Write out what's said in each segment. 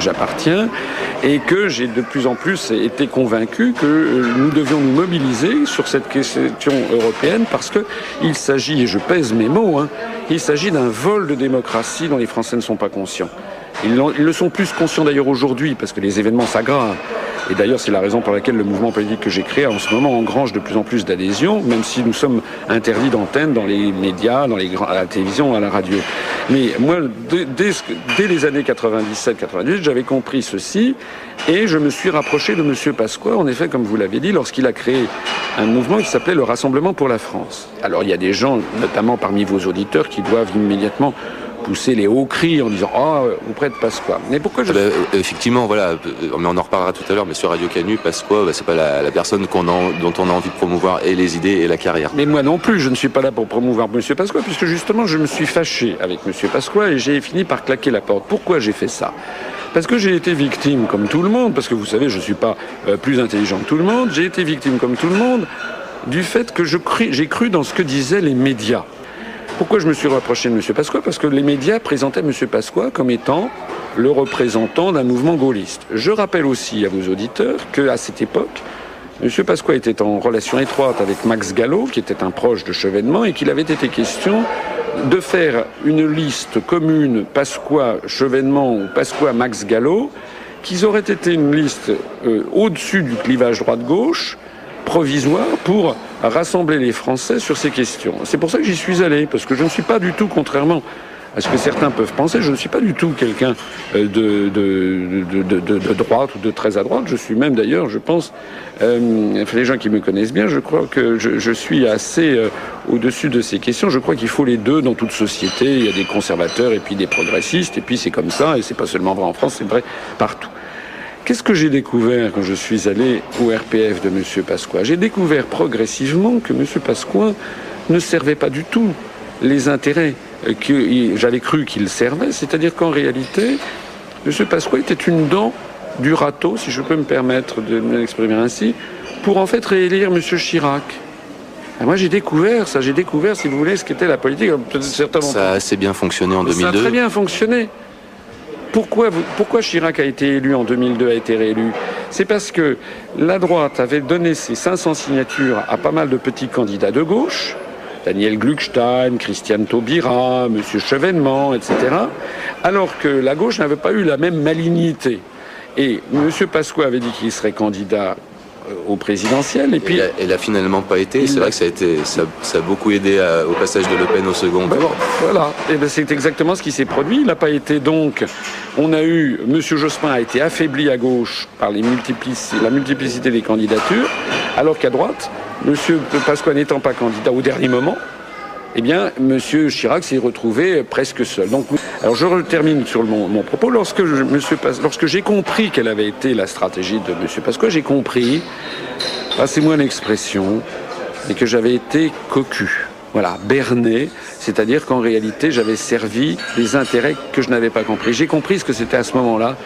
j'appartiens et que j'ai de plus en plus été convaincu que nous devions nous mobiliser sur cette question européenne parce qu'il s'agit, et je pèse mes mots, il s'agit d'un vol de démocratie dont les Français ne sont pas conscients. Ils le sont plus conscients d'ailleurs aujourd'hui parce que les événements s'aggravent. Et d'ailleurs, c'est la raison pour laquelle le mouvement politique que j'ai créé en ce moment engrange de plus en plus d'adhésions, même si nous sommes interdits d'antenne dans les médias, à la télévision, à la radio. Mais moi, dès les années 97-98, j'avais compris ceci et je me suis rapproché de M. Pasqua, en effet, comme vous l'avez dit, lorsqu'il a créé un mouvement qui s'appelait le Rassemblement pour la France. Alors, il y a des gens, notamment parmi vos auditeurs, qui doivent immédiatement pousser les hauts cris en disant « Ah, auprès de Pasqua ». Mais pourquoi je... Effectivement, voilà, mais on en reparlera tout à l'heure, mais sur Radio Canu, Pasqua, c'est pas la personne dont on a envie de promouvoir et les idées et la carrière. Mais moi non plus, je ne suis pas là pour promouvoir M. Pasqua, puisque justement, je me suis fâché avec M. Pasqua et j'ai fini par claquer la porte. Pourquoi j'ai fait ça ? Parce que j'ai été victime, comme tout le monde, parce que vous savez, je ne suis pas plus intelligent que tout le monde, j'ai été victime, comme tout le monde, du fait que j'ai cru dans ce que disaient les médias. Pourquoi je me suis rapproché de M. Pasqua ? Parce que les médias présentaient M. Pasqua comme étant le représentant d'un mouvement gaulliste. Je rappelle aussi à vos auditeurs qu'à cette époque, M. Pasqua était en relation étroite avec Max Gallo, qui était un proche de Chevènement, et qu'il avait été question de faire une liste commune Pasqua-Chevènement ou Pasqua-Max Gallo, qui aurait été une liste au-dessus du clivage droite-gauche, provisoire pour rassembler les Français sur ces questions. C'est pour ça que j'y suis allé, parce que je ne suis pas du tout, contrairement à ce que certains peuvent penser, je ne suis pas du tout quelqu'un de droite ou de très à droite. Je suis même d'ailleurs, je pense, les gens qui me connaissent bien, je crois que je suis assez au-dessus de ces questions. Je crois qu'il faut les deux dans toute société. Il y a des conservateurs et puis des progressistes, et puis c'est comme ça, et c'est pas seulement vrai en France, c'est vrai partout. Qu'est-ce que j'ai découvert quand je suis allé au RPF de M. Pasqua ? J'ai découvert progressivement que M. Pasqua ne servait pas du tout les intérêts que j'avais cru qu'il servait, c'est-à-dire qu'en réalité, M. Pasqua était une dent du râteau, si je peux me permettre de m'exprimer ainsi, pour en fait réélire M. Chirac. Et moi j'ai découvert, si vous voulez, ce qu'était la politique. Ça a assez bien fonctionné en 2002. Ça a très bien fonctionné. Pourquoi Chirac a été élu en 2002, a été réélu ? C'est parce que la droite avait donné ses 500 signatures à pas mal de petits candidats de gauche, Daniel Gluckstein, Christiane Taubira, M. Chevènement, etc., alors que la gauche n'avait pas eu la même malignité. Et M. Pasqua avait dit qu'il serait candidat au présidentiel. Et puis, il a finalement pas été. C'est vrai que ça a beaucoup aidé au passage de Le Pen au second tour. Voilà. Et c'est exactement ce qui s'est produit. Il n'a pas été donc. On a eu. M. Jospin a été affaibli à gauche par la multiplicité des candidatures, alors qu'à droite, M. Pasqua n'étant pas candidat au dernier moment, eh bien, M. Chirac s'est retrouvé presque seul. Donc, alors je termine sur mon propos. Lorsque j'ai compris quelle avait été la stratégie de M. Pasqua, j'ai compris, passez-moi l'expression, mais que j'avais été cocu. Voilà, berné, c'est-à-dire qu'en réalité, j'avais servi des intérêts que je n'avais pas compris. J'ai compris ce que c'était à ce moment-là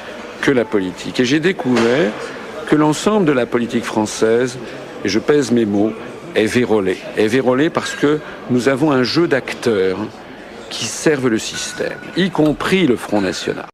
que la politique. Et j'ai découvert que l'ensemble de la politique française, et je pèse mes mots, est vérolé. Est vérolé parce que nous avons un jeu d'acteurs qui servent le système, y compris le Front National.